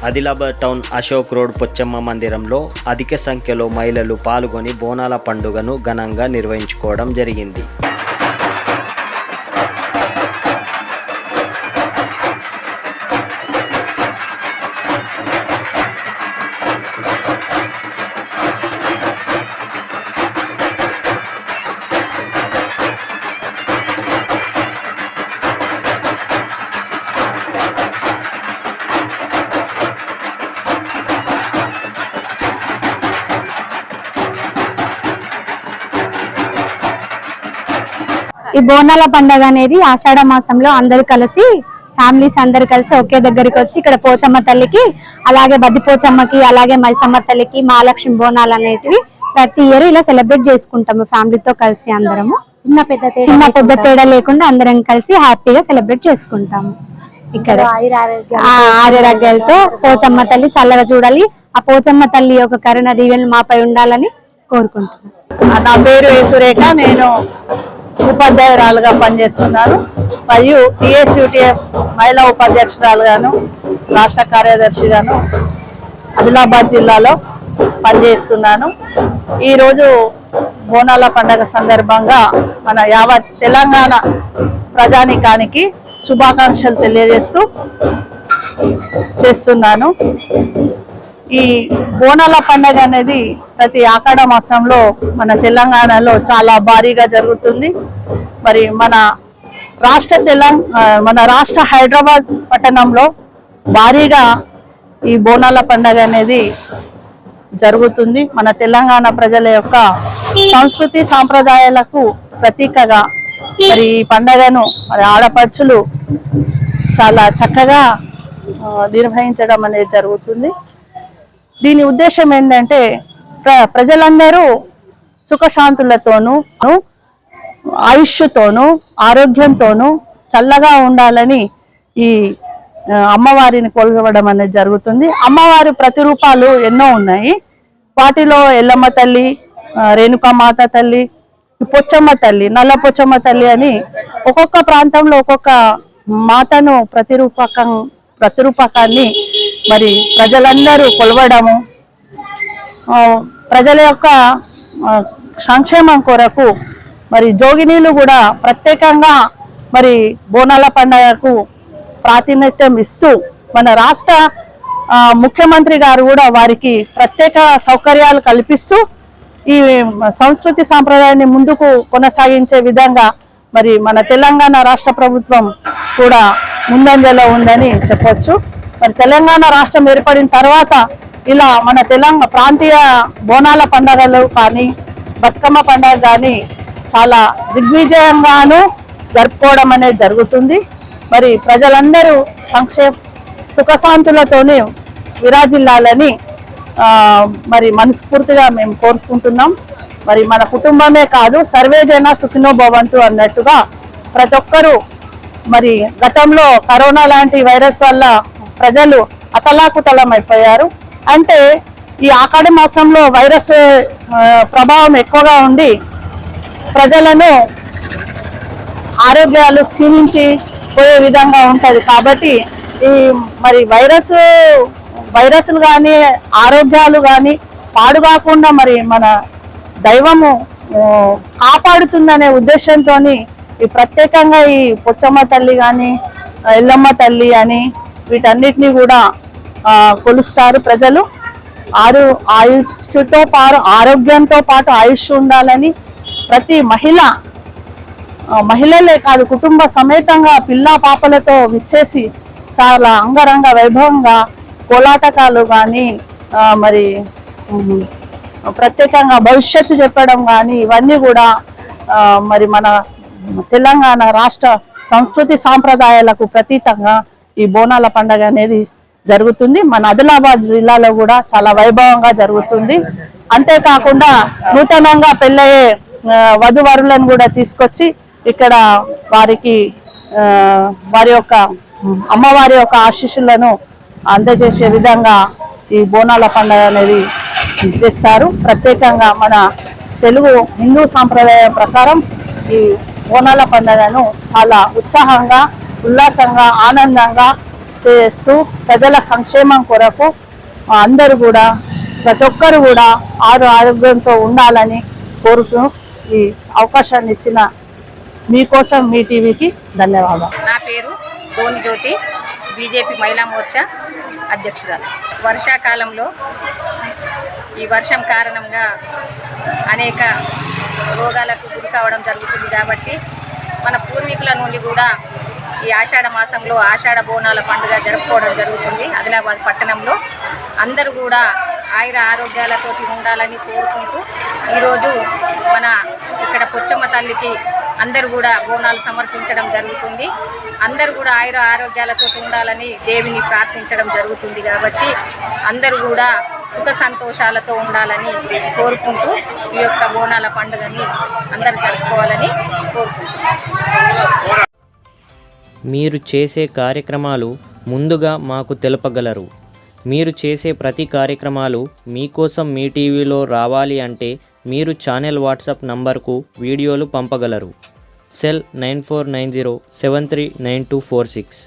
Adilabad town Ashok road Pochamma మందిరంలో అధిక సంఖ్యలో మహిళలు పాల్గొని బోనాల పండుగను ఘనంగా నిర్వహించుకోవడం జరిగింది. ఈ బోనాల పండుగ అనేది ఆషాఢ మాసంలో అందరు కలిసి ఫ్యామిలీస్ అందరు కలిసి ఒకే దగ్గరికి వచ్చి ఇక్కడ పోచమ్మ తల్లికి, అలాగే బద్ది పోచమ్మకి, అలాగే మైసమ్మ తల్లికి మహాలక్ష్మి బోనాలు అనేటివి ప్రతి ఇయర్ ఇలా సెలబ్రేట్ చేసుకుంటాము ఫ్యామిలీతో కలిసి. అందరము చిన్న పెద్ద తేడా లేకుండా అందరం కలిసి హ్యాపీగా సెలబ్రేట్ చేసుకుంటాము. ఇక్కడ ఆరోగ్యాలతో పోచమ్మ తల్లి చల్లగా చూడాలి, ఆ పోచమ్మ తల్లి యొక్క కరుణ దీవెనలు మాపై ఉండాలని కోరుకుంటున్నాను. నా పేరు సురేఖ, నేను ఉపాధ్యాయురాలుగా పనిచేస్తున్నాను మరియు టీఎస్యూటీఎఫ్ మహిళా ఉపాధ్యక్షురాలుగాను రాష్ట్ర కార్యదర్శిగాను ఆదిలాబాద్ జిల్లాలో పనిచేస్తున్నాను. ఈరోజు బోనాల పండుగ సందర్భంగా మన యావత్ తెలంగాణ ప్రజానీకానికి శుభాకాంక్షలు తెలియజేస్తూ చేస్తున్నాను. ఈ బోనాల పండుగ అనేది ప్రతి ఆషాఢ మాసంలో మన తెలంగాణలో చాలా భారీగా జరుగుతుంది. మరి మన రాష్ట్ర హైదరాబాద్ పట్టణంలో భారీగా ఈ బోనాల పండుగ అనేది జరుగుతుంది. మన తెలంగాణ ప్రజల యొక్క సంస్కృతి సాంప్రదాయాలకు ప్రతీకగా మరి ఈ పండుగను మరి ఆడపడుచులు చాలా చక్కగా నిర్వహించడం అనేది జరుగుతుంది. దీని ఉద్దేశం ఏంటంటే ప్రజలందరూ సుఖశాంతులతోనూ ఆయుష్తోనూ ఆరోగ్యంతోనూ చల్లగా ఉండాలని ఈ అమ్మవారిని కొలవడం అనేది జరుగుతుంది. అమ్మవారి ప్రతిరూపాలు ఎన్నో ఉన్నాయి. వాటిలో ఎల్లమ్మ తల్లి, రేణుకామాత తల్లి, పొచ్చమ్మ తల్లి, నల్ల పొచ్చమ్మ తల్లి అని ఒక్కొక్క ప్రాంతంలో ఒక్కొక్క మాతను ప్రతిరూపకాన్ని మరి ప్రజలందరూ కొలవడము, ప్రజల యొక్క సంక్షేమం కొరకు మరి జోగినీలు కూడా ప్రత్యేకంగా మరి బోనాల పండుగకు ప్రాతినిధ్యం ఇస్తూ మన రాష్ట్ర ముఖ్యమంత్రి గారు కూడా వారికి ప్రత్యేక సౌకర్యాలు కల్పిస్తూ ఈ సంస్కృతి సాంప్రదాయాన్ని ముందుకు కొనసాగించే విధంగా మరి మన తెలంగాణ రాష్ట్ర ప్రభుత్వం కూడా ముందంజలో ఉందని చెప్పొచ్చు. మరి తెలంగాణ రాష్ట్రం ఏర్పడిన తర్వాత ఇలా మన ప్రాంతీయ బోనాల పండుగలు కానీ బతుకమ్మ పండుగ కానీ చాలా దిగ్విజయంగాను జరుపుకోవడం అనేది జరుగుతుంది. మరి ప్రజలందరూ సుఖశాంతులతోనే విరాజిల్లాలని మరి మనస్ఫూర్తిగా మేము కోరుకుంటున్నాం. మరి మన కుటుంబమే కాదు, సర్వే జన సుఖినో భవంతు అన్నట్టుగా ప్రతి ఒక్కరూ మరి గతంలో కరోనా లాంటి వైరస్ వల్ల ప్రజలు అతలాకుతలం అయిపోయారు. అంటే ఈ ఆషాఢ మాసంలో వైరస్ ప్రభావం ఎక్కువగా ఉండి ప్రజలను ఆరోగ్యాలు క్షీణించి పోయే విధంగా ఉంటది. కాబట్టి ఈ మరి వైరస్లు కానీ ఆరోగ్యాలు కానీ పాడు కాకుండా మరి మన దైవము కాపాడుతుందనే ఉద్దేశంతో ఈ ప్రత్యేకంగా ఈ పొచ్చమ్మ తల్లి కానీ ఎల్లమ్మ తల్లి అని వీటన్నిటిని కూడా కొలుస్తారు ప్రజలు. ఆయుష్తో పాటు ఆరోగ్యంతో పాటు ఆయుష్ ఉండాలని ప్రతి మహిళలే కాదు కుటుంబ సమేతంగా పిల్ల పాపలతో విచ్చేసి చాలా అంగరంగ వైభవంగా కోలాటకాలు కానీ మరి ప్రత్యేకంగా భవిష్యత్తు చెప్పడం కానీ ఇవన్నీ కూడా మరి మన తెలంగాణ రాష్ట్ర సంస్కృతి సాంప్రదాయాలకు ప్రతీతంగా ఈ బోనాల పండుగ అనేది జరుగుతుంది. మన ఆదిలాబాద్ జిల్లాలో కూడా చాలా వైభవంగా జరుగుతుంది. అంతేకాకుండా నూతనంగా పెళ్ళయ్యే వధువరులను కూడా తీసుకొచ్చి ఇక్కడ వారి యొక్క అమ్మవారి యొక్క ఆశీస్సులను అందజేసే విధంగా ఈ బోనాల పండుగ అనేది చేస్తారు. ప్రత్యేకంగా మన తెలుగు హిందూ సాంప్రదాయం ప్రకారం ఈ బోనాల పండుగను చాలా ఉత్సాహంగా ఉల్లాసంగా ఆనందంగా చేస్తూ ప్రజల సంక్షేమం కొరకు అందరూ కూడా ప్రతి ఒక్కరు కూడా ఆరోగ్యంతో ఉండాలని కోరుతూ ఈ అవకాశాన్ని ఇచ్చిన మీకోసం మీ టీవీకి ధన్యవాదాలు. నా పేరు ధోని జ్యోతి, బీజేపీ మహిళా మోర్చా అధ్యక్షురాలు. వర్షాకాలంలో ఈ వర్షం కారణంగా అనేక రోగాలకు గురి కావడం జరుగుతుంది కాబట్టి మన పూర్వీకుల నుండి కూడా ఈ ఆషాఢ మాసంలో ఆషాఢ బోనాల పండుగ జరుపుకోవడం జరుగుతుంది. ఆదిలాబాద్ పట్టణంలో అందరూ కూడా ఆయుర ఆరోగ్యాలతో ఉండాలని కోరుకుంటూ ఈరోజు మన ఇక్కడ పొచ్చమ్మ తల్లికి అందరూ కూడా బోనాలు సమర్పించడం జరుగుతుంది. అందరూ కూడా ఆయుర ఆరోగ్యాలతో ఉండాలని దేవిని ప్రార్థించడం జరుగుతుంది కాబట్టి అందరూ కూడా సుఖ సంతోషాలతో ఉండాలని కోరుకుంటూ ఈ యొక్క బోనాల పండుగని అందరూ జరుపుకోవాలని కోరుకుంటున్నాం. మీరు చేసే కార్యక్రమాలు ముందుగా మాకు తెలపగలరు. మీరు చేసే ప్రతి కార్యక్రమాలు మీకోసం మీ టీవీలో రావాలి అంటే మీరు ఛానల్ వాట్సాప్ నంబర్కు వీడియోలు పంపగలరు. సెల్ 9490739246.